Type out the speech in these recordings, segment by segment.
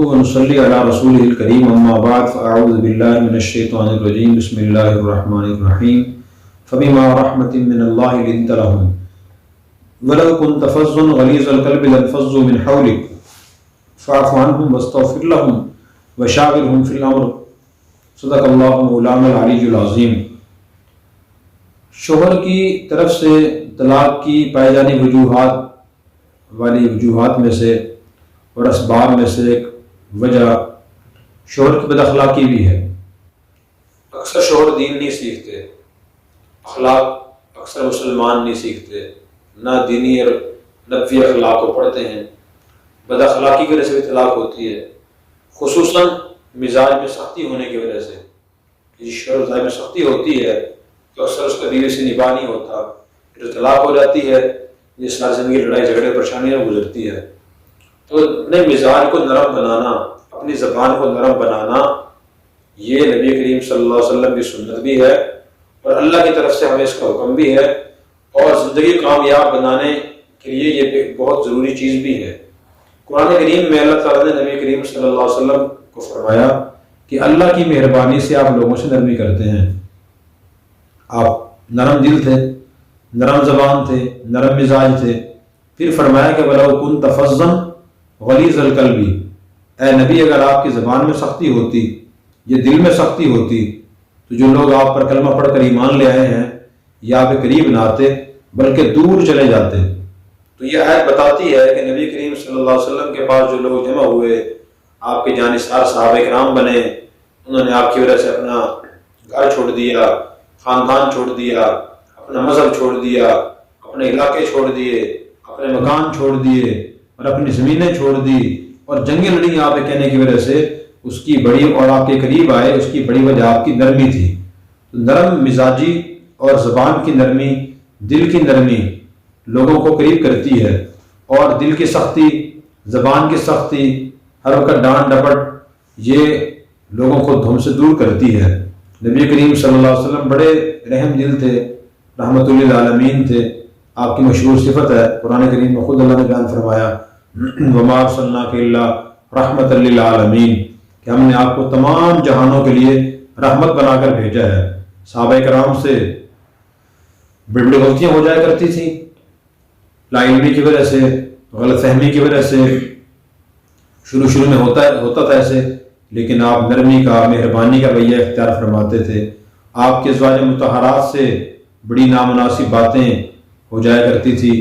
ونصلي على رسوله الكريم أما بعد فأعوذ بالله من الشيطان الرجيم بسم الله الرحمن الرحيم فبما رحمة من الله لنت لهم ولو كنت فظا غليظ القلب لانفضوا من حولك فاعف عنهم واستغفر لهم وشاورهم في الأمر صدق الله مولانا العلی العظیم۔ شوہر کی طرف سے طلاق کی پائی جانے وجوہات میں سے اور اسباب میں سے ایک وجہ شوہر کی بد اخلاقی بھی ہے۔ اکثر شوہر دین نہیں سیکھتے، اخلاق اکثر مسلمان نہیں سیکھتے، نہ دینی اور نبوی اخلاق کو پڑھتے ہیں، بد اخلاقی کی وجہ سے بھی طلاق ہوتی ہے، خصوصاً مزاج میں سختی ہونے کی وجہ سے۔ جس شوہر مزاج میں سختی ہوتی ہے تو اکثر اس کا بیوی سے نباہ نہیں ہوتا، پھر طلاق ہو جاتی ہے، جس ساری زندگی لڑائی جھگڑے پریشانیاں گزرتی ہے۔ تو اپنے مزاج کو نرم بنانا، اپنی زبان کو نرم بنانا، یہ نبی کریم صلی اللہ علیہ وسلم کی سنت بھی ہے اور اللہ کی طرف سے ہمیں اس کا حکم بھی ہے، اور زندگی کامیاب بنانے کے لیے یہ بہت ضروری چیز بھی ہے۔ قرآن کریم میں اللہ تعالیٰ نے نبی کریم صلی اللہ علیہ وسلم کو فرمایا کہ اللہ کی مہربانی سے آپ لوگوں سے نرمی کرتے ہیں۔ آپ نرم دل تھے، نرم زبان تھے، نرم مزاج تھے، پھر فرمایا کہ وَلَوْ كُنْتَ فَظًّا غَلِيظَ الْقَلْبِ، اے نبی اگر آپ کی زبان میں سختی ہوتی، یہ دل میں سختی ہوتی، تو جو لوگ آپ پر کلمہ پڑھ کر ایمان لے آئے ہیں یا آپ کے قریب نہ آتے بلکہ دور چلے جاتے۔ تو یہ آیت بتاتی ہے کہ نبی کریم صلی اللہ علیہ وسلم کے پاس جو لوگ جمع ہوئے، آپ کے جانثار صحابہ کرام بنے، انہوں نے آپ کی وجہ سے اپنا گھر چھوڑ دیا، خاندان چھوڑ دیا، اپنا مذہب چھوڑ دیا، اپنے علاقے چھوڑ دیے، اپنے مکان چھوڑ دیے اور اپنی زمینیں چھوڑ دی اور جنگیں لڑیں آپ کہنے کی وجہ سے، اس کی بڑی اور آپ کے قریب آئے، اس کی بڑی وجہ آپ کی نرمی تھی۔ نرم مزاجی اور زبان کی نرمی، دل کی نرمی لوگوں کو قریب کرتی ہے، اور دل کی سختی، زبان کی سختی، ہر وقت ڈانٹ ڈپٹ، یہ لوگوں کو ہم سے دور کرتی ہے۔ نبی کریم صلی اللہ علیہ وسلم بڑے رحم دل تھے، رحمت للعالمین تھے، آپ کی مشہور صفت ہے، قرآن کریم میں خود اللہ نے بیان فرمایا وَمَا أَرْسَلْنَاكَ إِلَّا رَحْمَةً لِلْعَالَمِينَ، کہ ہم نے آپ کو تمام جہانوں کے لیے رحمت بنا کر بھیجا ہے۔ صحابہ کرام سے بڑی بڑی غلطیاں ہو جایا کرتی تھیں، لا علمی کی وجہ سے، غلط فہمی کی وجہ سے، شروع میں ہوتا تھا ایسے، لیکن آپ نرمی کا، مہربانی کا رویہ اختیار فرماتے تھے۔ آپ کے ازواج مطہرات سے بڑی نامناسب باتیں ہو جایا کرتی تھی،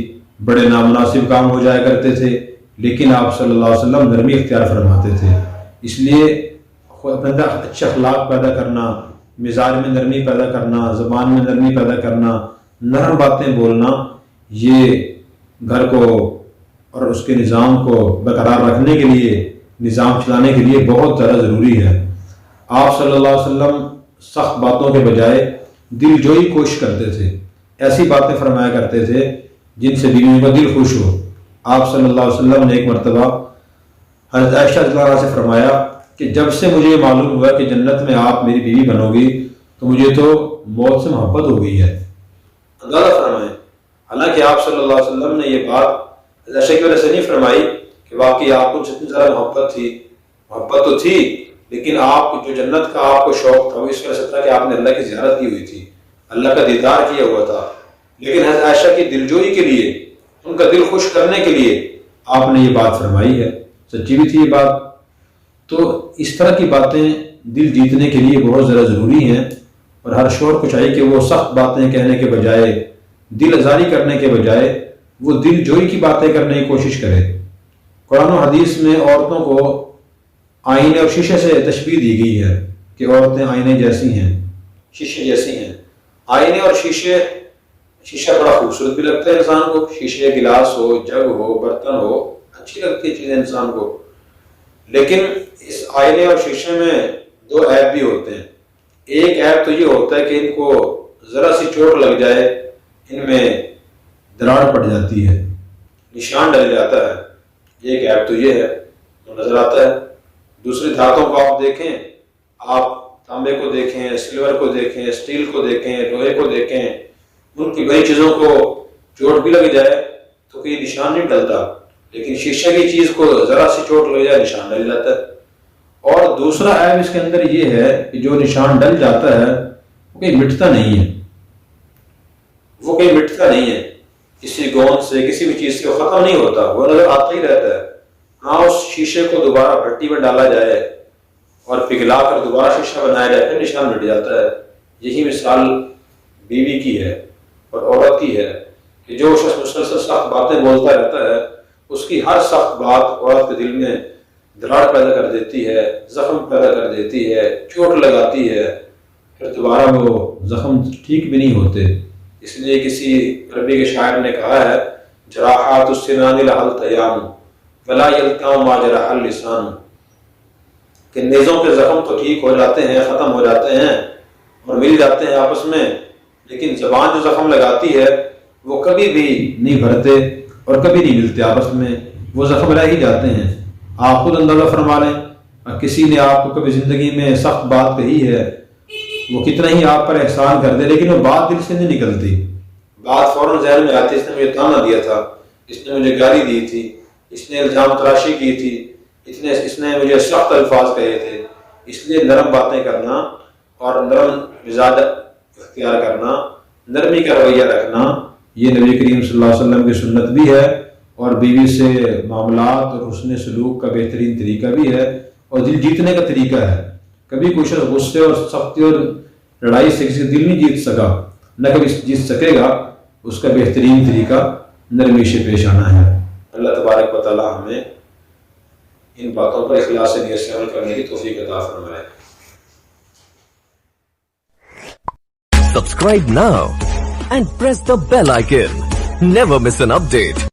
بڑے نامناسب کام ہو جایا کرتے تھے، لیکن آپ صلی اللہ علیہ وسلم نرمی اختیار فرماتے تھے۔ اس لیے اپنے اندر اچھے اخلاق پیدا کرنا، مزاج میں نرمی پیدا کرنا، زبان میں نرمی پیدا کرنا، نرم باتیں بولنا، یہ گھر کو اور اس کے نظام کو برقرار رکھنے کے لیے، نظام چلانے کے لیے بہت زیادہ ضروری ہے۔ آپ صلی اللہ علیہ وسلم سخت باتوں کے بجائے دل جوئی کوشش کرتے تھے، ایسی باتیں فرمایا کرتے تھے جن سے بیویوں کا دل خوش ہو۔ آپ صلی اللہ علیہ وسلم نے ایک مرتبہ حضرت عائشہ رضی اللہ عنہا سے فرمایا کہ جب سے مجھے معلوم ہوا کہ جنت میں آپ میری بیوی بنو گی تو مجھے تو موت سے محبت ہو گئی ہے۔ اندازہ فرمائیں، حالانکہ آپ صلی اللہ علیہ وسلم نے یہ بات حضرت عائشہ کی وجہ سے نہیں فرمائی کہ واقعی آپ کو جتنی زیادہ محبت تو تھی، لیکن آپ جو جنت کا آپ کو شوق تھا وہ اس وجہ سے تھا کہ آپ نے اللہ کی زیارت کی ہوئی تھی، اللہ کا دیدار کیا ہوا تھا۔ لیکن حضرت عائشہ کی دلجوئی کے لیے، ان کا دل خوش کرنے کے لیے آپ نے یہ بات فرمائی ہے، سچی بھی تھی یہ بات۔ تو اس طرح کی باتیں دل جیتنے کے لیے بہت زیادہ ضروری ہیں، اور ہر شوہر کو چاہیے کہ وہ سخت باتیں کہنے کے بجائے، دل آزاری کرنے کے بجائے، وہ دل جوئی کی باتیں کرنے کی کوشش کرے۔ قرآن و حدیث میں عورتوں کو آئینے اور شیشے سے تشبیہ دی گئی ہے کہ عورتیں آئینے جیسی ہیں، شیشے جیسی ہیں۔ آئینے اور شیشہ بڑا خوبصورت بھی لگتا ہے انسان کو، شیشے گلاس ہو، جگ ہو، برتن ہو، اچھی لگتی ہے چیزیں انسان کو، لیکن اس آئینے اور شیشے میں دو عیب بھی ہوتے ہیں۔ ایک عیب تو یہ ہوتا ہے کہ ان کو ذرا سی چوٹ لگ جائے، ان میں دراڑ پڑ جاتی ہے، نشان ڈل جاتا ہے، ایک عیب تو یہ ہے وہ نظر آتا ہے۔ دوسری دھاتوں کو آپ دیکھیں، آپ تانبے کو دیکھیں، سلور کو دیکھیں، اسٹیل کو دیکھیں، لوہے کو دیکھیں، ان کی بڑی چیزوں کو چوٹ بھی لگ جائے تو کوئی نشان نہیں ڈلتا، لیکن شیشے کی چیز کو ذرا سی چوٹ لگ جائے نشان ڈل جاتا ہے۔ اور دوسرا عیب اس کے اندر یہ ہے کہ جو نشان ڈل جاتا ہے وہ کہیں مٹتا نہیں ہے، وہ کہیں مٹتا نہیں ہے، کسی گوند سے کسی بھی چیز سے وہ ختم نہیں ہوتا، وہ نظر آتا ہی رہتا ہے۔ ہاں اس شیشے کو دوبارہ بھٹی میں ڈالا جائے اور پگھلا کر دوبارہ شیشہ بنایا جائے پھر نشان مٹ جاتا ہے۔ یہی مثال بیوی کی ہے اور عورت کی ہے کہ جو شخص مسلسل سخت باتیں بولتا رہتا ہے اس کی ہر سخت بات عورت کے دل میں دراڑ پیدا کر دیتی ہے، زخم پیدا کر دیتی ہے، چوٹ لگاتی ہے، پھر دوبارہ وہ زخم ٹھیک بھی نہیں ہوتے۔ اس لیے کسی عربی کے شاعر نے کہا ہے جراحات السنان لها التیام ولا یلتام ما جرح اللسان، کہ نیزوں کے زخم تو ٹھیک ہو جاتے ہیں، ختم ہو جاتے ہیں اور مل جاتے ہیں آپس میں، لیکن زبان جو زخم لگاتی ہے وہ کبھی بھی نہیں بھرتے اور کبھی نہیں ملتے آپس میں، وہ زخم رہ ہی جاتے ہیں۔ آپ خود اندازہ فرما لیں، کسی نے آپ کو کبھی زندگی میں سخت بات کہی ہے، وہ کتنا ہی آپ پر احسان کر دے لیکن وہ بات دل سے نہیں نکلتی، بات فوراً ذہن میں آتی، اس نے مجھے تانا دیا تھا، اس نے مجھے گالی دی تھی، اس نے الزام تراشی کی تھی، اس نے مجھے سخت الفاظ کہے تھے۔ اس لیے نرم باتیں کرنا اور نرم مزاج اختیار کرنا، نرمی کا رویہ رکھنا، یہ نبی کریم صلی اللہ علیہ وسلم کی سنت بھی ہے اور بیوی سے معاملات اور حسن سلوک کا بہترین طریقہ بھی ہے اور دل جیتنے کا طریقہ ہے۔ کبھی کوئی شخص غصے اور سختی اور لڑائی سے کسی دل نہیں جیت سکا، نہ کبھی جیت سکے گا، اس کا بہترین طریقہ نرمی سے پیش آنا ہے۔ اللہ تبارک و تعالی ہمیں ان باتوں پر اخلاص سے نیت سے عمل کرنے کی توفیق عطا فرمائے۔ Subscribe now and press the bell icon. Never miss an update.